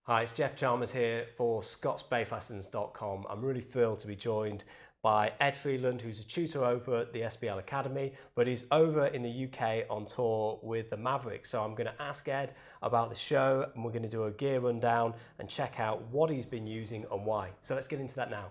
Hi, it's Jeff Chalmers here for ScotsBassLessons.com. I'm really thrilled to be joined by Ed Friedland, who's a tutor over at the SBL Academy, but he's over in the UK on tour with the Mavericks. So I'm going to ask Ed about the show, and we're going to do a gear rundown and check out what he's been using and why. So let's get into that now.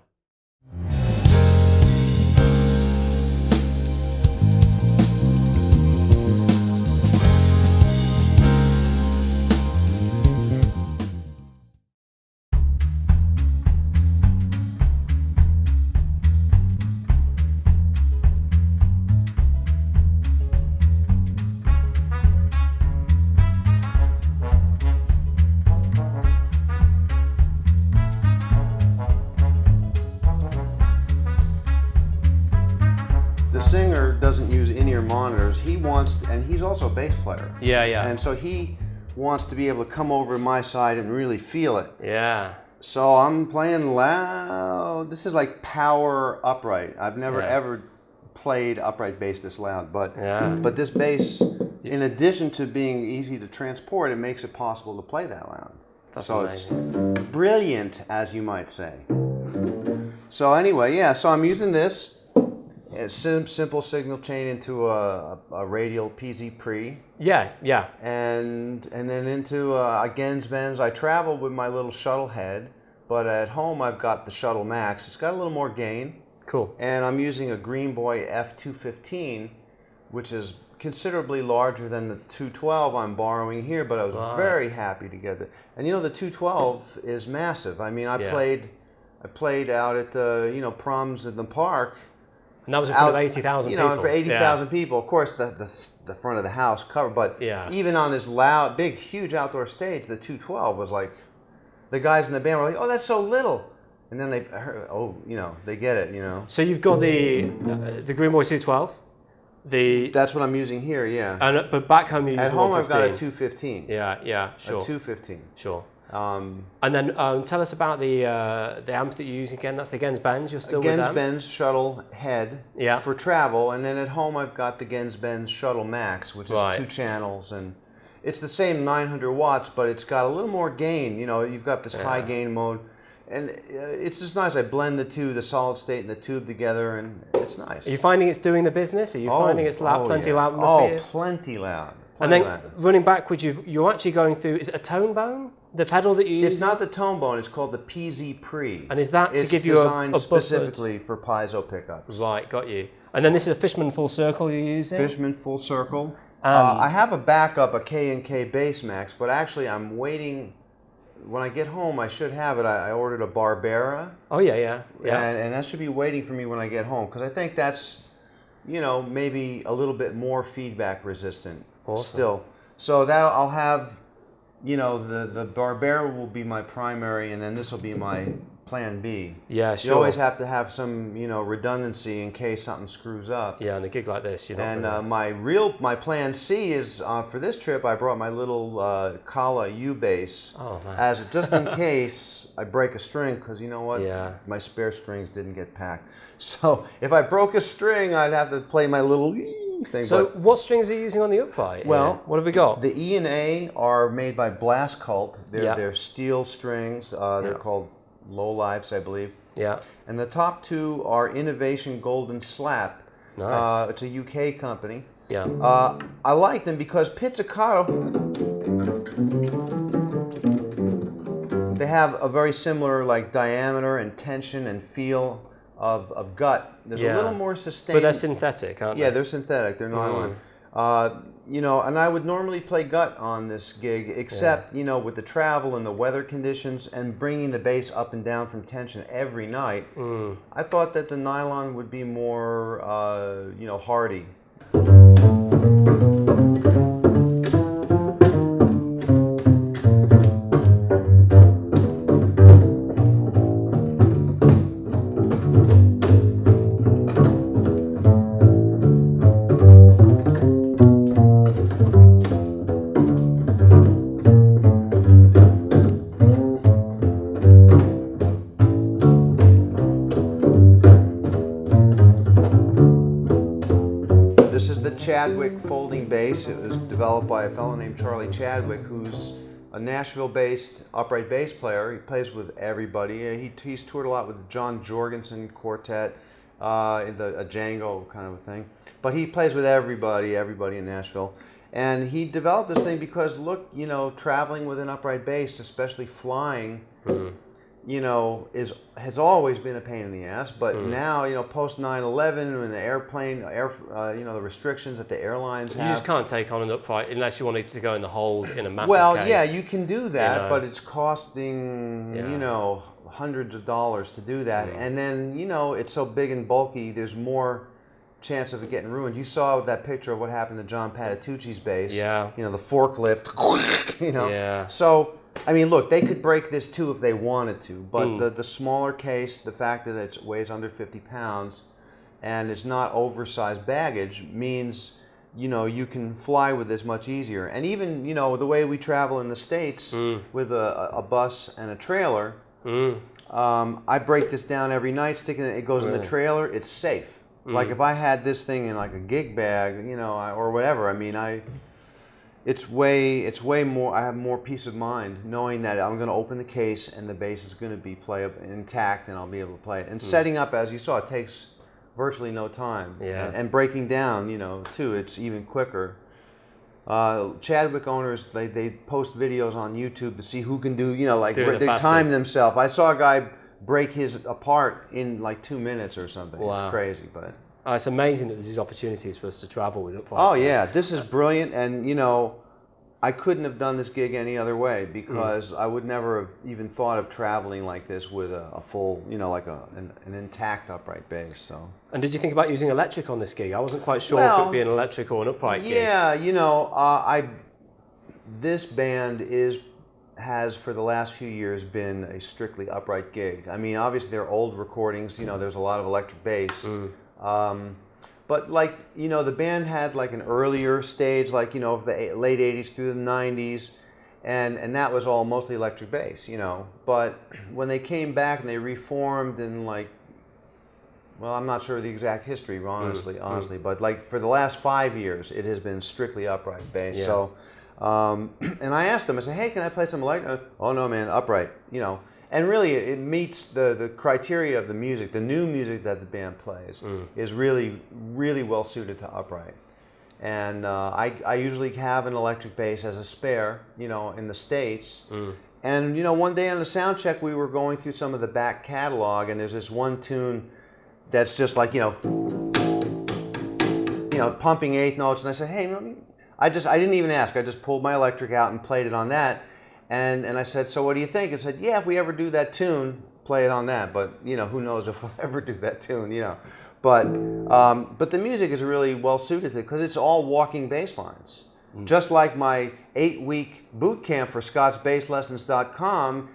The singer doesn't use in-ear monitors. He wants, and he's also a bass player. Yeah. And so he wants to be able to come over to my side and really feel it. Yeah. So I'm playing loud. This is like power upright. I've never ever played upright bass this loud, but this bass, in addition to being easy to transport, it makes it possible to play that loud. That's so amazing. It's brilliant, as you might say. So anyway, yeah. So I'm using this. A simple signal chain into a radial PZ pre. Yeah. And then into a Gens Benz. I travel with my little shuttle head, but at home I've got the Shuttle Max. It's got a little more gain. Cool. And I'm using a Greenboy F215, which is considerably larger than the 212 I'm borrowing here, but I was very happy to get it. And you know, the 212 is massive. I mean, I played out at the proms in the park. And that was in front of 80,000 people. For 80,000 people. Of course, the front of the house covered, but even on this loud, big, huge outdoor stage, the 212 was like, the guys in the band were like, "Oh, that's so little," and then they heard, they get it, So you've got the Greenboy 212. That's what I'm using here, yeah. But back home you use at home I've got a 215. Yeah, sure. A 215. Sure. And then tell us about the amp that you're using again. That's the Gens Benz. You're still with them? Gens Benz shuttle head for travel, and then at home I've got the Gens Benz Shuttle Max, which is 2 channels, and it's the same 900 watts, but it's got a little more gain. You've got this high gain mode, and it's just nice. I blend the two, the solid state and the tube together, and it's nice. Are you finding it's doing the business? Are you finding it's loud, plenty loud? Plenty loud. And then running backwards, you're actually going through, is it a tone bone? The pedal that you use? It's not the tone bone, it's called the PZ Pre. And is that to give you a designed specifically for piezo pickups. Right, got you. And then this is a Fishman Full Circle you're using? Fishman Full Circle. I have a backup, a K&K Bass Max, but actually I'm waiting. When I get home, I should have it. I ordered a Barbera. Oh, yeah. And that should be waiting for me when I get home, because I think that's, maybe a little bit more feedback resistant. Awesome. Still. So that I'll have, the Barbera will be my primary, and then this will be my plan B. Yeah, sure. You always have to have some, redundancy in case something screws up. Yeah, on a gig like this, my plan C is for this trip. I brought my little Kala U bass as just in case I break a string, because you know what? Yeah. My spare strings didn't get packed. So if I broke a string, I'd have to play my little thing. So what strings are you using on the upright? Well, what have we got? The E and A are made by Blast Cult. They're steel strings. They're called Low Lives, I believe. Yeah. And the top 2 are Innovation Golden Slap. Nice. It's a UK company. Yeah. I like them because pizzicato, they have a very similar diameter and tension and feel of gut. There's a little more sustained. But they're synthetic, aren't they? Yeah, they're synthetic. They're nylon. And I would normally play gut on this gig, except, with the travel and the weather conditions and bringing the bass up and down from tension every night, I thought that the nylon would be more, hardy. Chadwick folding bass. It was developed by a fellow named Charlie Chadwick, who's a Nashville-based upright bass player. He plays with everybody. He's toured a lot with John Jorgensen Quartet, a Django kind of a thing. But he plays with everybody in Nashville. And he developed this thing because, look, you know, traveling with an upright bass, especially flying, you know, has always been a pain in the ass. But now, you know, post 9/11, when the airplane, you know, the restrictions that the airlines have. You just can't take on an upright unless you wanted to go in the hold in a massive case. Yeah, you can do that, you know. but it's costing, you know, hundreds of dollars to do that. And then, you know, it's so big and bulky, there's more chance of it getting ruined. You saw that picture of what happened to John Patitucci's bass. Yeah. You know, the forklift, you know. Yeah. So, I mean, look, they could break this too if they wanted to, but the smaller case, the fact that it weighs under 50 pounds and it's not oversized baggage means, you know, you can fly with this much easier. And even, you know, the way we travel in the States with a bus and a trailer, I break this down every night, sticking it goes in the trailer, it's safe. Like if I had this thing in like a gig bag, you know, or whatever, I mean, it's way more, I have more peace of mind knowing that I'm going to open the case and the bass is going to be intact and I'll be able to play it. And setting up, as you saw, it takes virtually no time. Yeah. And breaking down, you know, too, it's even quicker. Chadwick owners, they post videos on YouTube to see who can do, you know, like they time themselves. I saw a guy break his apart in like 2 minutes or something. Wow. It's crazy, but it's amazing that there's these opportunities for us to travel with uprights. Oh yeah, this is brilliant, and you know, I couldn't have done this gig any other way because I would never have even thought of traveling like this with a full, you know, like an intact upright bass. So. And did you think about using electric on this gig? I wasn't quite sure if it'd be an electric or an upright gig. Yeah, you know, this band has for the last few years been a strictly upright gig. I mean, obviously they're old recordings, you know, there's a lot of electric bass. But like, you know, the band had like an earlier stage, like, you know, of the late 80s through the 90s, and that was all mostly electric bass, you know. But when they came back and they reformed and like, well, I'm not sure of the exact history, honestly, but like for the last 5 years, it has been strictly upright bass. Yeah. So, and I asked them, I said, hey, can I play some electric? Oh no, man, upright, you know. And really, it meets the criteria of the music. The new music that the band plays is really, really well suited to upright. And I usually have an electric bass as a spare, you know, in the States. And, you know, one day on the sound check, we were going through some of the back catalog, and there's this one tune that's just like, you know, pumping eighth notes. And I said, hey, I didn't even ask. I just pulled my electric out and played it on that. And I said, so what do you think? I said, yeah, if we ever do that tune, play it on that. But, you know, who knows if we'll ever do that tune, you know. But the music is really well suited to it because it's all walking bass lines. Just like my 8-week boot camp for ScottsBassLessons.com,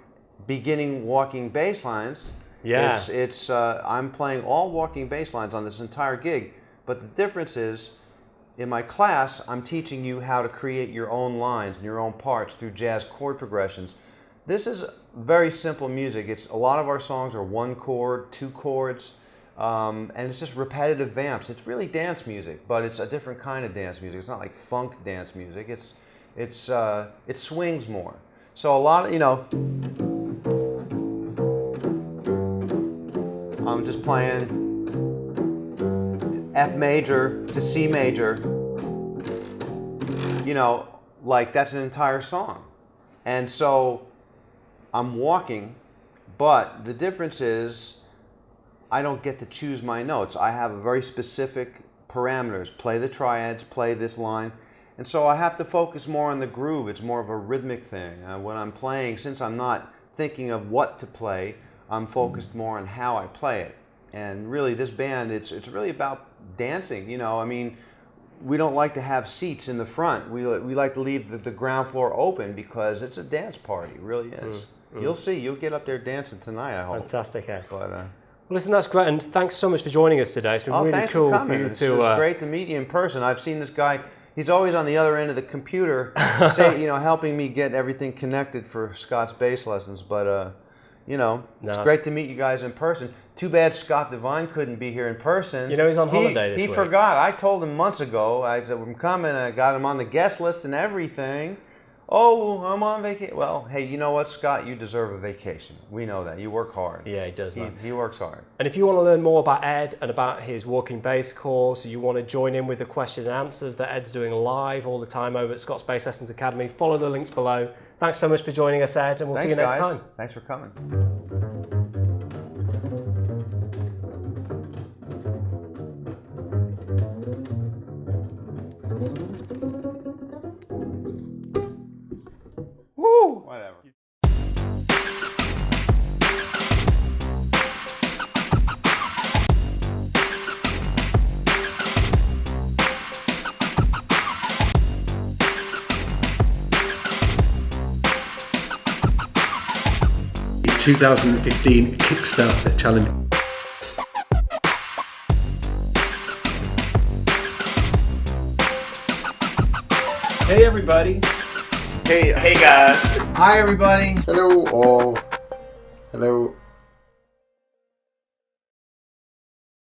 beginning walking bass lines. Yeah. I'm playing all walking bass lines on this entire gig. But the difference is, in my class, I'm teaching you how to create your own lines and your own parts through jazz chord progressions. This is very simple music. A lot of our songs are 1 chord, 2 chords, and it's just repetitive vamps. It's really dance music, but it's a different kind of dance music. It's not like funk dance music. It swings more. So a lot of, you know, I'm just playing F major to C major, you know, like that's an entire song. And so I'm walking, but the difference is I don't get to choose my notes. I have a very specific parameters. Play the triads, play this line. And so I have to focus more on the groove. It's more of a rhythmic thing. When I'm playing, since I'm not thinking of what to play, I'm focused more on how I play it. And really, this band, it's really about dancing. You know, I mean, we don't like to have seats in the front. We like to leave the ground floor open because it's a dance party. It really is. You'll see. You'll get up there dancing tonight, I hope. Fantastic, Ed. But, well, listen, that's great. And thanks so much for joining us today. It's been really cool for you It's great to meet you in person. I've seen this guy. He's always on the other end of the computer, you know, helping me get everything connected for Scott's Bass Lessons. But, you know, it's great to meet you guys in person. Too bad Scott Devine couldn't be here in person. You know, he's on holiday this week. He forgot. I told him months ago. I said, I'm coming. I got him on the guest list and everything. Oh, I'm on vacation. Well, hey, you know what, Scott? You deserve a vacation. We know that. You work hard. Yeah, he does, man. He works hard. And if you want to learn more about Ed and about his walking bass course, you want to join in with the question and answers that Ed's doing live all the time over at Scott's Bass Lessons Academy, follow the links below. Thanks so much for joining us, Ed, and we'll see you next time. Thanks for coming. Woo! Whatever. In 2015 Kickstarter challenge. Hey everybody. Hey guys. Hi everybody. Hello all. Hello.